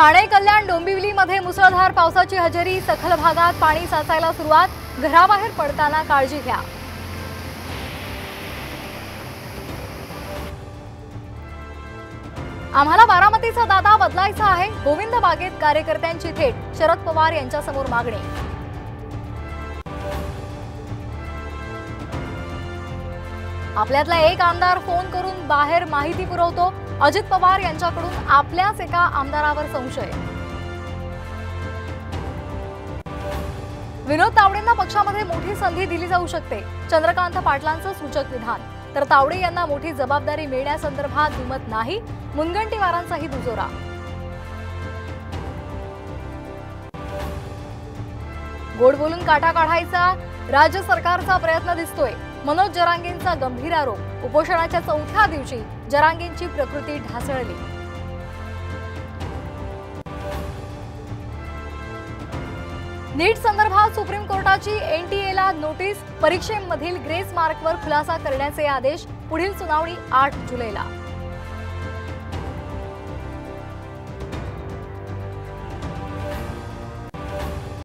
ठाणे, कल्याण, डोंबिवलीमध्ये मुसळधार पावसाची हजेरी। सखल भागात पाणी साचायला सुरुवात। घराबाहेर पडताना काळजी घ्या। आम्हाला बारामतीचा दादा बदलायचा आहे। गोविंद बागेत कार्यकर्त्यांची थेट शरद पवार यांच्यासमोर मागणी। आपल्यातला एक आमदार फोन करून बाहेर माहिती पुरवतो। अजित पवार यांच्याकडून आपल्याच एका आमदारावर संशय। विनोद तावडेंना पक्षामध्ये मोठी संधी दिली जाऊ शकते। चंद्रकांत पाटलांचं सूचक विधान। तर तावडे यांना मोठी जबाबदारी मिळण्यासंदर्भात दुमत नाही। मुनगंटीवारांचाही दुजोरा। गोड बोलून काटा काढायचा राज्य सरकारचा प्रयत्न दिसतोय। मनोज जरांगेंचा गंभीर आरोप। उपोषणाच्या चौथ्या दिवशी जरांगेंची प्रकृती ढासळली। नीट संदर्भात सुप्रीम कोर्टाची एनटीएला नोटीस। परीक्षेमधील ग्रेस मार्कवर खुलासा करण्याचे आदेश। पुढील सुनावणी 8 जुलैला।